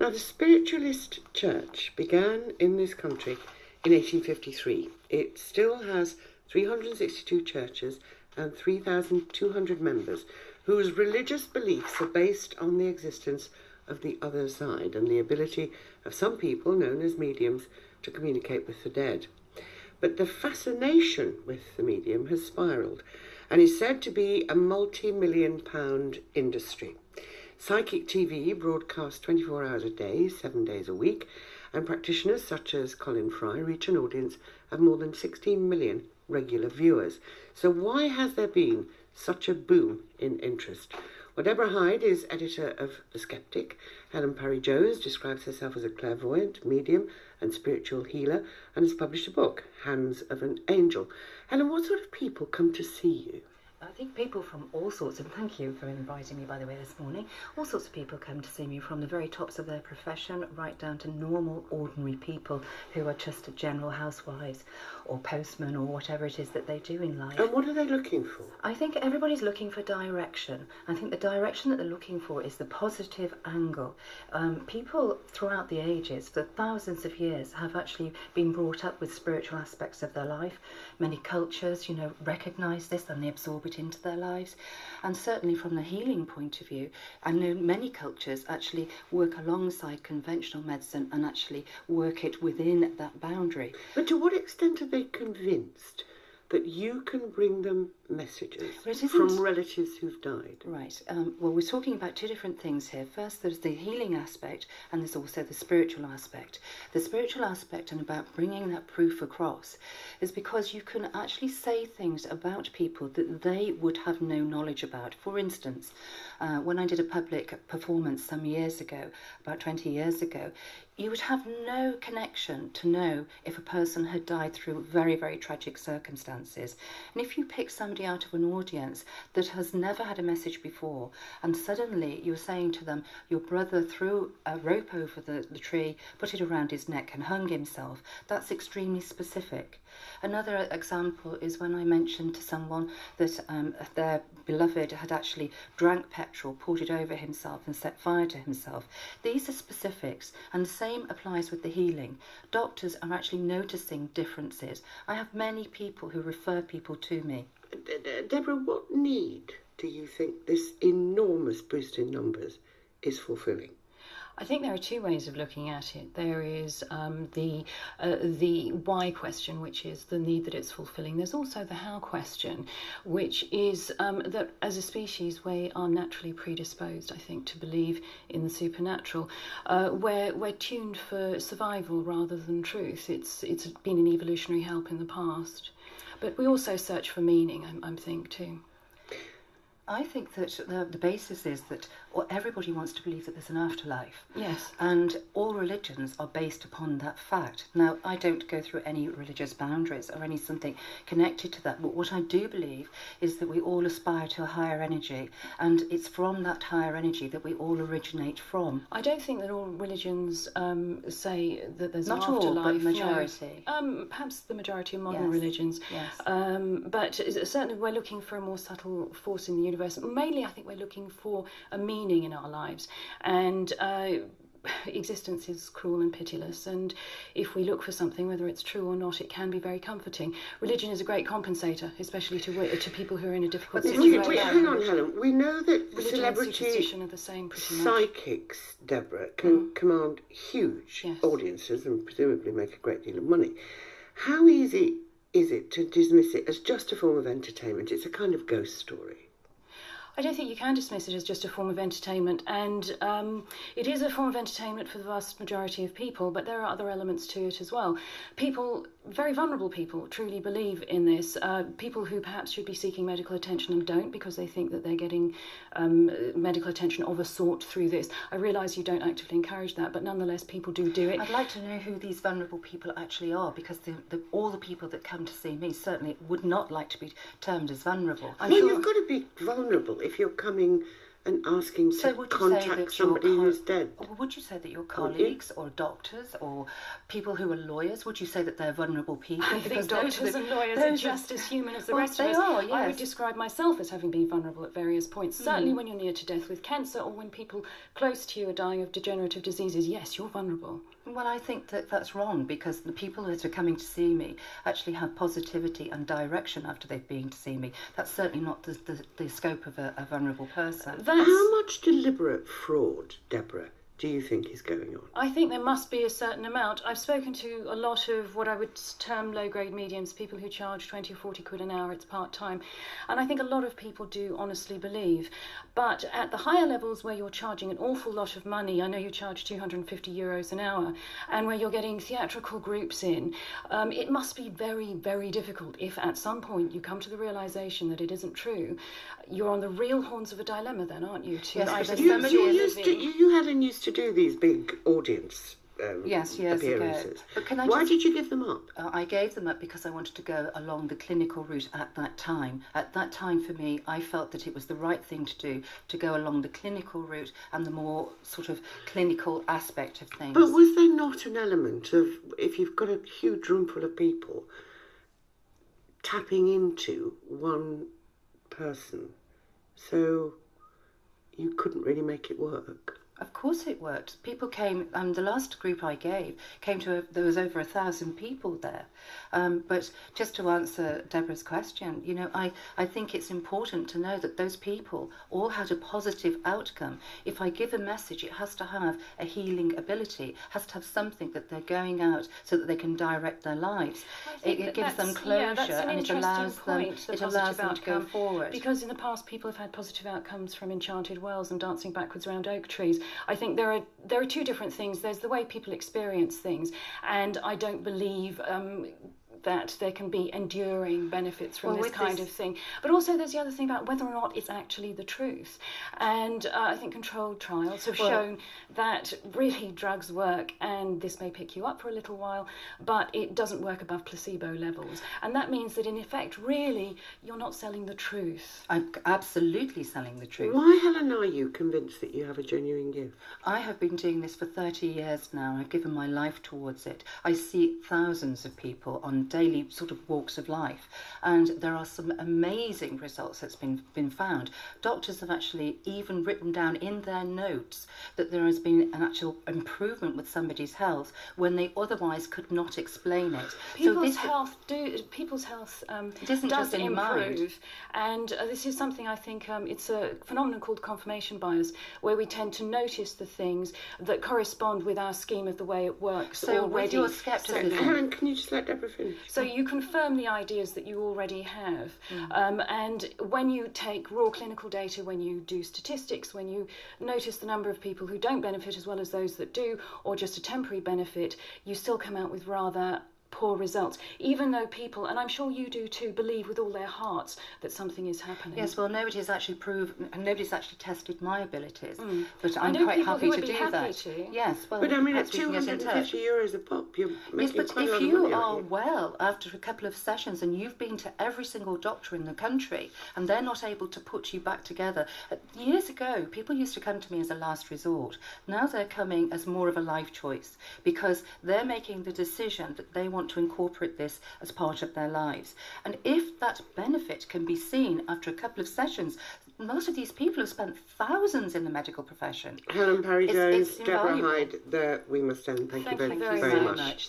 Now, the Spiritualist Church began in this country in 1853. It still has 362 churches and 3,200 members whose religious beliefs are based on the existence of the other side and the ability of some people, known as mediums, to communicate with the dead. But the fascination with the medium has spiralled and is said to be a multi-million-pound industry. Psychic TV broadcasts 24 hours a day, 7 days a week, and practitioners such as Colin Fry reach an audience of more than 16 million regular viewers. So why has there been such a boom in interest? Well, Deborah Hyde is editor of The Skeptic. Helen Parry-Jones describes herself as a clairvoyant, medium and spiritual healer and has published a book, Hands of an Angel. Helen, what sort of people come to see you? I think people from all sorts, and thank you for inviting me, by the way, this morning. All sorts of people come to see me, from the very tops of their profession right down to normal, ordinary people who are just general housewives or postmen or whatever it is that they do in life. And what are they looking for? I think everybody's looking for direction. I think the direction that they're looking for is the positive angle. People throughout the ages, for thousands of years, have actually been brought up with spiritual aspects of their life. Many cultures, recognise this and they absorb it into their lives. And certainly from the healing point of view, I know many cultures actually work alongside conventional medicine and actually work it within that boundary. But to what extent are they convinced that you can bring them messages from relatives who've died? Right. Well, we're talking about two different things here. First, there's the healing aspect, and there's also the spiritual aspect. The spiritual aspect, and about bringing that proof across, is because you can actually say things about people that they would have no knowledge about. For instance, when I did a public performance some years ago, about 20 years ago, you would have no connection to know if a person had died through very, very tragic circumstances. And if you pick somebody out of an audience that has never had a message before, and suddenly you're saying to them, your brother threw a rope over the tree, put it around his neck and hung himself, that's extremely specific. Another example is when I mentioned to someone that their beloved had actually drank petrol, poured it over himself and set fire to himself. These are specifics, and the same applies with the healing. Doctors are actually noticing differences. I have many people who refer people to me. Deborah, what need do you think this enormous boost in numbers is fulfilling? I think there are two ways of looking at it. There is the why question, which is the need that it's fulfilling. There's also the how question, which is that as a species we are naturally predisposed, I think, to believe in the supernatural. We're tuned for survival rather than truth. It's been an evolutionary help in the past. But we also search for meaning, I think, too. I think that the basis is that everybody wants to believe that there's an afterlife. Yes. And all religions are based upon that fact. Now, I don't go through any religious boundaries or any something connected to that, but what I do believe is that we all aspire to a higher energy, and it's from that higher energy that we all originate from. I don't think that all religions say that there's Not an afterlife. Not all, but majority. No. Perhaps the majority of modern religions. Yes. But certainly we're looking for a more subtle force in the universe. Mainly, I think we're looking for a meaning in our lives, and existence is cruel and pitiless, and if we look for something, whether it's true or not, it can be very comforting. Religion is a great compensator, especially to people who are in a difficult situation. Hang on, Helen. We know that celebrity are the same, pretty much. Psychics, Deborah, can command huge audiences and presumably make a great deal of money. How easy is it to dismiss it as just a form of entertainment? It's a kind of ghost story. I don't think you can dismiss it as just a form of entertainment, and it is a form of entertainment for the vast majority of people, but there are other elements to it as well. People, very vulnerable people, truly believe in this. People who perhaps should be seeking medical attention and don't because they think that they're getting medical attention of a sort through this. I realise you don't actively encourage that, but nonetheless people do it. I'd like to know who these vulnerable people actually are, because all the people that come to see me certainly would not like to be termed as vulnerable. You've got to be vulnerable if you're coming and asking So to would you say that contact your somebody who's dead. Or would you say that your colleagues or doctors or people who are lawyers, would you say that they're vulnerable people? I think doctors and lawyers are just as human as the rest of us. Are, yes. I would describe myself as having been vulnerable at various points. Certainly when you're near to death with cancer, or when people close to you are dying of degenerative diseases, yes, you're vulnerable. Well, I think that that's wrong, because the people that are coming to see me actually have positivity and direction after they've been to see me. That's certainly not the scope of a vulnerable person. How much deliberate fraud, Deborah, do you think is going on? I think there must be a certain amount. I've spoken to a lot of what I would term low-grade mediums, people who charge 20 or 40 quid an hour, it's part-time. And I think a lot of people do honestly believe. But at the higher levels where you're charging an awful lot of money, I know you charge €250 an hour, and where you're getting theatrical groups in, it must be very, very difficult if at some point you come to the realisation that it isn't true. You're on the real horns of a dilemma then, aren't you? You hadn't used to do these big audience years appearances. Ago. But why did you give them up? I gave them up because I wanted to go along the clinical route at that time. At that time, for me, I felt that it was the right thing to do, to go along the clinical route and the more sort of clinical aspect of things. But was there not an element of, if you've got a huge room full of people, tapping into one person, so you couldn't really make it work? Of course it worked. People came, the last group I gave there was over 1,000 people there. But just to answer Deborah's question, you know, I think it's important to know that those people all had a positive outcome. If I give a message, it has to have a healing ability, has to have something that they're going out so that they can direct their lives. It gives them closure, and it allows them to go forward. Because in the past, people have had positive outcomes from enchanted wells and dancing backwards around oak trees. I think there are two different things. There's the way people experience things, and I don't believe that there can be enduring benefits from this kind of thing. But also there's the other thing about whether or not it's actually the truth. And I think controlled trials have shown that really drugs work, and this may pick you up for a little while, but it doesn't work above placebo levels. And that means that in effect, really, you're not selling the truth. I'm absolutely selling the truth. Why, Helen, are you convinced that you have a genuine gift? I have been doing this for 30 years now. I've given my life towards it. I see thousands of people on daily sort of walks of life, and there are some amazing results that's been found. Doctors have actually even written down in their notes that there has been an actual improvement with somebody's health when they otherwise could not explain it. People's health does improve, mind. And this is something I think it's a phenomenon called confirmation bias, where we tend to notice the things that correspond with our scheme of the way it works. So already. with your scepticism, Helen, can you just let Deborah finish? So you confirm the ideas that you already have. And when you take raw clinical data, when you do statistics, when you notice the number of people who don't benefit as well as those that do, or just a temporary benefit, you still come out with rather poor results, even though people, and I'm sure you do too, believe with all their hearts that something is happening. Yes, well, nobody's actually proven, and nobody's actually tested my abilities, but I'm quite happy to do that. Yes, well, but I mean, at €250 a pop, you're making but quite a lot if of you money, are well after a couple of sessions and you've been to every single doctor in the country and they're not able to put you back together, years ago people used to come to me as a last resort. Now they're coming as more of a life choice, because they're making the decision that they want to incorporate this as part of their lives. And if that benefit can be seen after a couple of sessions, most of these people have spent thousands in the medical profession. Helen Parry-Jones, Deborah Hyde, there we must end. Thank you very, very much.